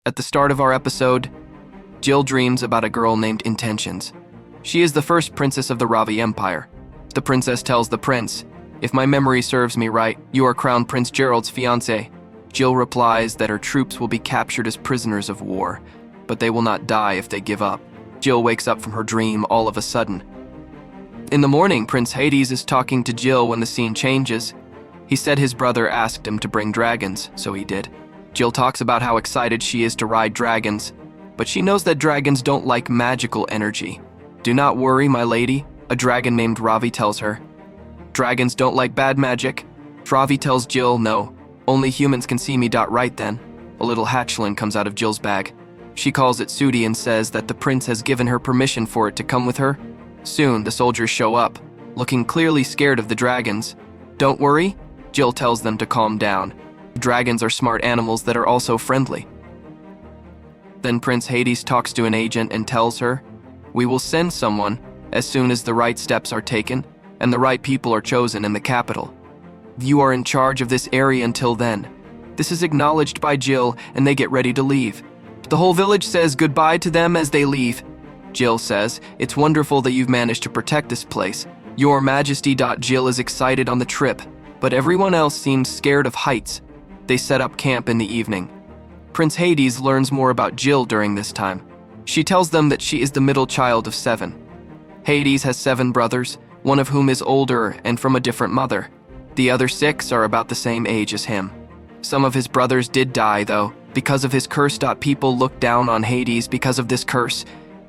At the start of our episode, Jill dreams about a girl named Intentions. She is the first princess of the Ravi Empire. The princess tells the prince, "If my memory serves me right, you are Crown Prince Gerald's fiancé." Jill replies that her troops will be captured as prisoners of war, but they will not die if they give up. Jill wakes up from her dream all of a sudden. In the morning, Prince Hades is talking to Jill when the scene changes. He said his brother asked him to bring dragons, so he did. Jill talks about how excited she is to ride dragons, but she knows that dragons don't like magical energy. "Do not worry, my lady," a dragon named Ravi tells her. "Dragons don't like bad magic." Ravi tells Jill, "No, only humans can see me." Right then, a little hatchling comes out of Jill's bag. She calls it Sudi and says that the prince has given her permission for it to come with her. Soon, the soldiers show up, looking clearly scared of the dragons. "Don't worry," Jill tells them to calm down. Dragons are smart animals that are also friendly. Then Prince Hades talks to an agent and tells her, "We will send someone as soon as the right steps are taken and the right people are chosen in the capital. You are in charge of this area until then." This is acknowledged by Jill and they get ready to leave. The whole village says goodbye to them as they leave. Jill says, "It's wonderful that you've managed to protect this place. Your Majesty." Jill is excited on the trip, but everyone else seems scared of heights. They set up camp in the evening. Prince Hades learns more about Jill during this time. She tells them that she is the middle child of 7. Hades has 7 brothers, one of whom is older and from a different mother. The other 6 are about the same age as him. Some of his brothers did die, though, because of his curse. People look down on Hades because of this curse,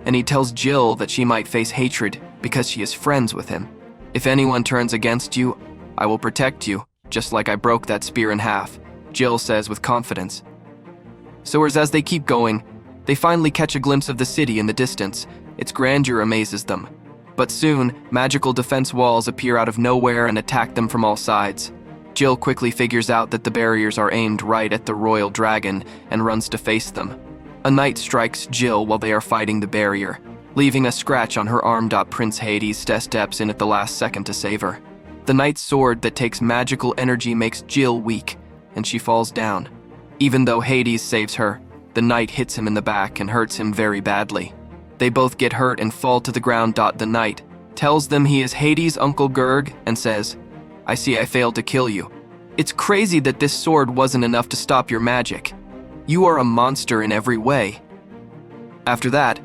and he tells Jill that she might face hatred because she is friends with him. "If anyone turns against you, I will protect you, just like I broke that spear in half," Jill says with confidence. So as they keep going, they finally catch a glimpse of the city in the distance. Its grandeur amazes them. But soon, magical defense walls appear out of nowhere and attack them from all sides. Jill quickly figures out that the barriers are aimed right at the royal dragon and runs to face them. A knight strikes Jill while they are fighting the barrier, leaving a scratch on her arm. Prince Hades steps in at the last second to save her. The knight's sword that takes magical energy makes Jill weak, and she falls down. Even though Hades saves her, the knight hits him in the back and hurts him very badly. They both get hurt and fall to the ground. The knight tells them he is Hades' Uncle Gurg and says, "I see I failed to kill you. It's crazy that this sword wasn't enough to stop your magic. You are a monster in every way." After that,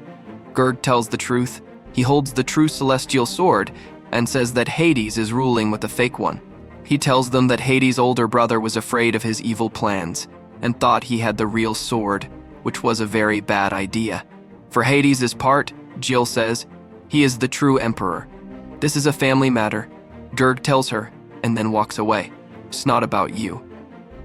Gurg tells the truth. He holds the true celestial sword and says that Hades is ruling with a fake one. He tells them that Hades' older brother was afraid of his evil plans and thought he had the real sword, which was a very bad idea. For Hades' part, Jill says, he is the true emperor. This is a family matter, Gurg tells her, and then walks away. It's not about you.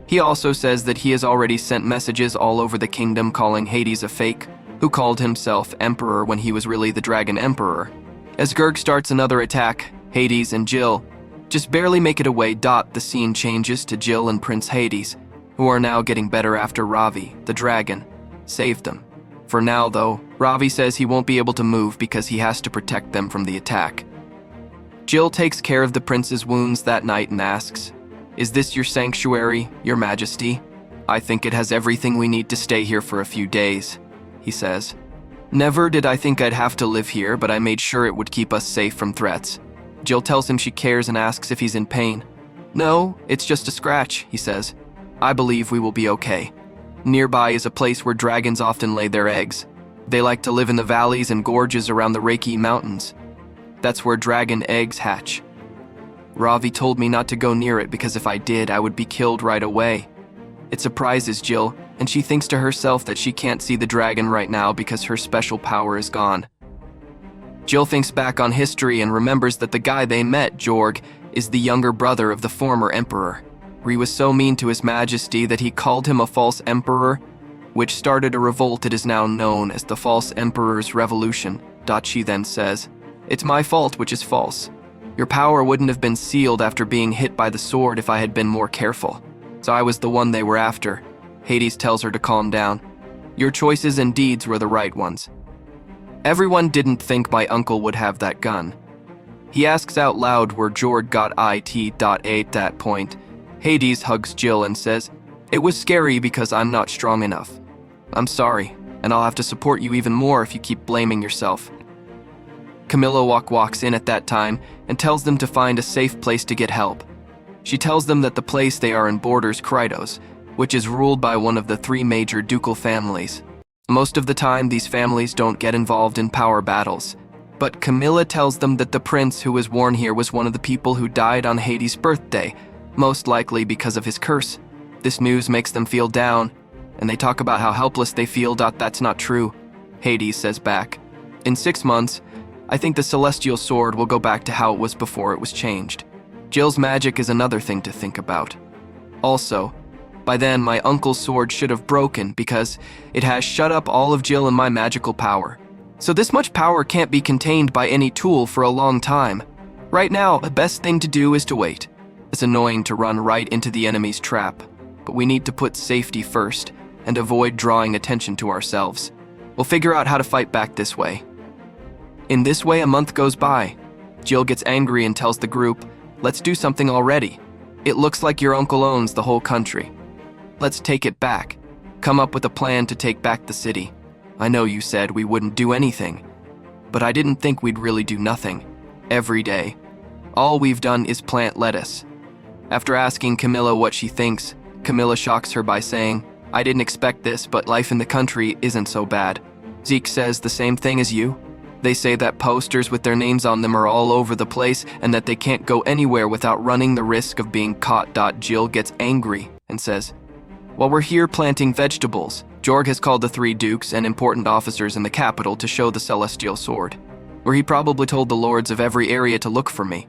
He also says that he has already sent messages all over the kingdom calling Hades a fake, who called himself emperor when he was really the dragon emperor. As Gurg starts another attack, Hades and Jill just barely make it away. The scene changes to Jill and Prince Hades, who are now getting better after Ravi, the dragon, saved them. For now, though, Ravi says he won't be able to move because he has to protect them from the attack. Jill takes care of the prince's wounds that night and asks, "Is this your sanctuary, your majesty?" "I think it has everything we need to stay here for a few days," he says. "Never did I think I'd have to live here, but I made sure it would keep us safe from threats." Jill tells him she cares and asks if he's in pain. "No, it's just a scratch," he says. "I believe we will be okay." Nearby is a place where dragons often lay their eggs. They like to live in the valleys and gorges around the Reiki Mountains. That's where dragon eggs hatch. Ravi told me not to go near it because if I did, I would be killed right away. It surprises Jill, and she thinks to herself that she can't see the dragon right now because her special power is gone. Jill thinks back on history and remembers that the guy they met, Jorg, is the younger brother of the former emperor. He was so mean to his majesty that he called him a false emperor, which started a revolt that is now known as the False Emperor's Revolution. She then says, "It's my fault, which is false. Your power wouldn't have been sealed after being hit by the sword if I had been more careful. So I was the one they were after." Hades tells her to calm down. "Your choices and deeds were the right ones." Everyone didn't think my uncle would have that gun. He asks out loud where Jorg got it. At that point, Hades hugs Jill and says, "It was scary because I'm not strong enough." I'm sorry, and I'll have to support you even more if you keep blaming yourself. Camilla walks in at that time and tells them to find a safe place to get help. She tells them that the place they are in borders Krytos, which is ruled by one of the 3 major ducal families. Most of the time, these families don't get involved in power battles, but Camilla tells them that the prince who was born here was one of the people who died on Hades' birthday, most likely because of his curse. This news makes them feel down, and they talk about how helpless they feel. That's not true, Hades says back. In 6 months, I think the celestial sword will go back to how it was before it was changed. Jill's magic is another thing to think about. Also, by then my uncle's sword should have broken because it has shut up all of Jill and my magical power. So this much power can't be contained by any tool for a long time. Right now, the best thing to do is to wait. It's annoying to run right into the enemy's trap, but we need to put safety first and avoid drawing attention to ourselves. We'll figure out how to fight back this way. In this way, a month goes by. Jill gets angry and tells the group, "Let's do something already. It looks like your uncle owns the whole country. Let's take it back. Come up with a plan to take back the city. I know you said we wouldn't do anything, but I didn't think we'd really do nothing. Every day. All we've done is plant lettuce." After asking Camilla what she thinks, Camilla shocks her by saying, "I didn't expect this, but life in the country isn't so bad." Zeke says the same thing as you. They say that posters with their names on them are all over the place and that they can't go anywhere without running the risk of being caught. Jill gets angry and says, "While we're here planting vegetables, Jorg has called the 3 dukes and important officers in the capital to show the celestial sword, where he probably told the lords of every area to look for me.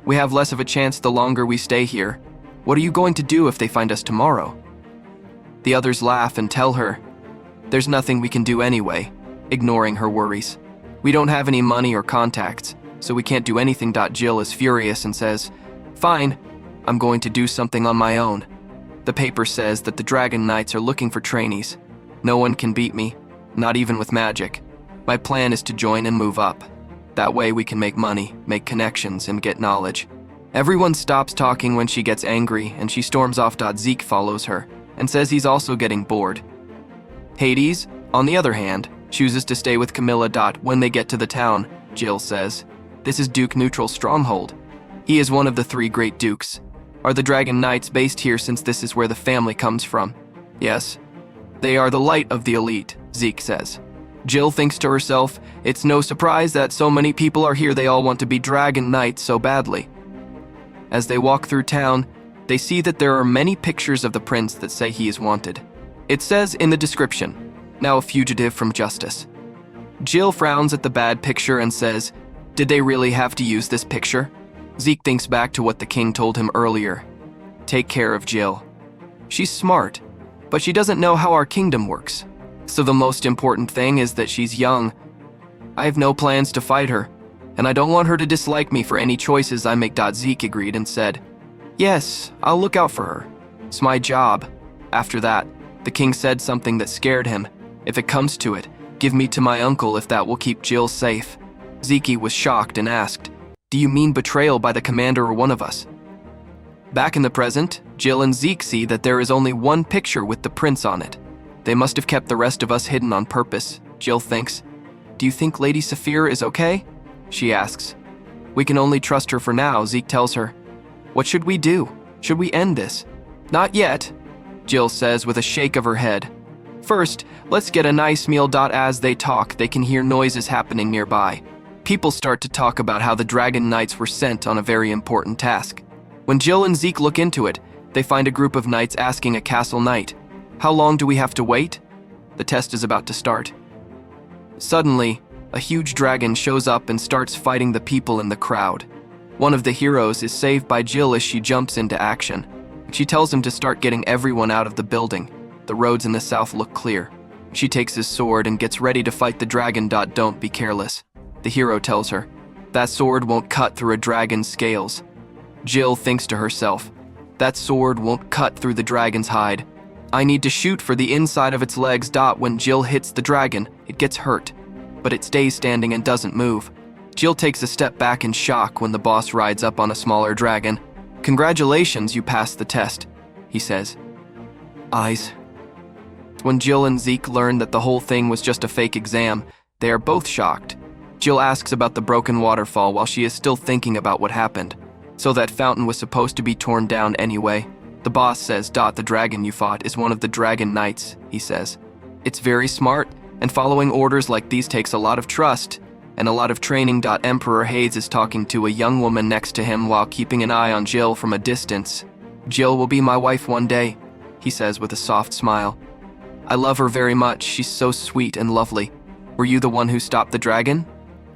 We have less of a chance the longer we stay here. What are you going to do if they find us tomorrow?" The others laugh and tell her, "There's nothing we can do anyway," ignoring her worries. "We don't have any money or contacts, so we can't do anything." Jill is furious and says, "Fine, I'm going to do something on my own. The paper says that the Dragon Knights are looking for trainees. No one can beat me, not even with magic. My plan is to join and move up. That way we can make money, make connections, and get knowledge." Everyone stops talking when she gets angry, and she storms off. Zeke follows her and says he's also getting bored. Hades, on the other hand, chooses to stay with Camilla. When they get to the town, Jill says, "This is Duke Neutral's stronghold. He is one of the 3 great dukes. Are the Dragon Knights based here since this is where the family comes from?" "Yes. They are the light of the elite," Zeke says. Jill thinks to herself, it's no surprise that so many people are here. They all want to be Dragon Knights so badly. As they walk through town, they see that there are many pictures of the prince that say he is wanted. It says in the description, "Now a fugitive from justice." Jill frowns at the bad picture and says, "Did they really have to use this picture?" Zeke thinks back to what the king told him earlier. Take care of Jill. She's smart, but she doesn't know how our kingdom works. So the most important thing is that she's young. I have no plans to fight her, and I don't want her to dislike me for any choices I make. Zeke agreed and said, "Yes, I'll look out for her. It's my job." After that, the king said something that scared him. "If it comes to it, give me to my uncle if that will keep Jill safe." Zeke was shocked and asked, "Do you mean betrayal by the commander or one of us?" Back in the present, Jill and Zeke see that there is only one picture with the prince on it. They must have kept the rest of us hidden on purpose, Jill thinks. "Do you think Lady Saphira is okay?" she asks. "We can only trust her for now," Zeke tells her. "What should we do? Should we end this?" "Not yet," Jill says with a shake of her head. "First, let's get a nice meal." As they talk, they can hear noises happening nearby. People start to talk about how the Dragon Knights were sent on a very important task. When Jill and Zeke look into it, they find a group of knights asking a castle knight, "How long do we have to wait?" The test is about to start. Suddenly, a huge dragon shows up and starts fighting the people in the crowd. One of the heroes is saved by Jill as she jumps into action. She tells him to start getting everyone out of the building. The roads in the south look clear. She takes his sword and gets ready to fight the dragon. "Don't be careless," the hero tells her. "That sword won't cut through a dragon's scales." Jill thinks to herself, "That sword won't cut through the dragon's hide. I need to shoot for the inside of its legs." When Jill hits the dragon, it gets hurt, but it stays standing and doesn't move. Jill takes a step back in shock when the boss rides up on a smaller dragon. "Congratulations, you passed the test," he says. Eyes. When Jill and Zeke learn that the whole thing was just a fake exam, they are both shocked. Jill asks about the broken waterfall while she is still thinking about what happened. So that fountain was supposed to be torn down anyway. The boss says, "The dragon you fought is one of the dragon knights," he says. It's very smart, and following orders like these takes a lot of trust and a lot of training. Emperor Hades is talking to a young woman next to him while keeping an eye on Jill from a distance. "Jill will be my wife one day," he says with a soft smile. "I love her very much, she's so sweet and lovely. Were you the one who stopped the dragon?"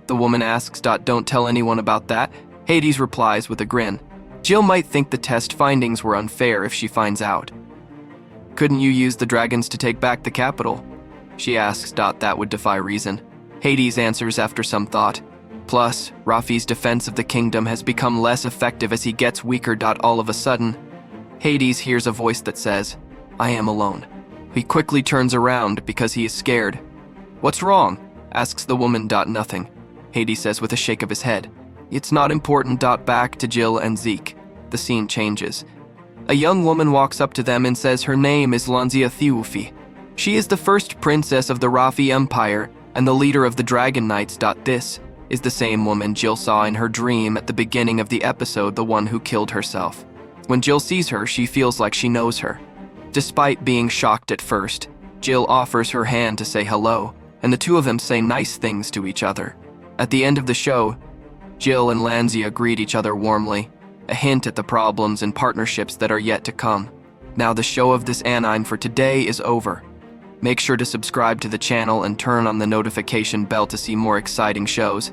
The woman asks. "Don't tell anyone about that," Hades replies with a grin. Jill might think the test findings were unfair if she finds out. "Couldn't you use the dragons to take back the capital?" she asks. "That would defy reason," Hades answers after some thought. Plus, Rafi's defense of the kingdom has become less effective as he gets weaker. All of a sudden, Hades hears a voice that says, "I am alone." He quickly turns around because he is scared. "What's wrong?" asks the woman. "Nothing," Hades says with a shake of his head. "It's not important." Back to Jill and Zeke. The scene changes. A young woman walks up to them and says her name is Lanzia Thiufi. She is the first princess of the Rafi Empire and the leader of the Dragon Knights. This is the same woman Jill saw in her dream at the beginning of the episode, the one who killed herself. When Jill sees her, she feels like she knows her. Despite being shocked at first, Jill offers her hand to say hello, and the two of them say nice things to each other. At the end of the show, Jill and Lanzia greet each other warmly, a hint at the problems and partnerships that are yet to come. Now the show of this anime for today is over. Make sure to subscribe to the channel and turn on the notification bell to see more exciting shows.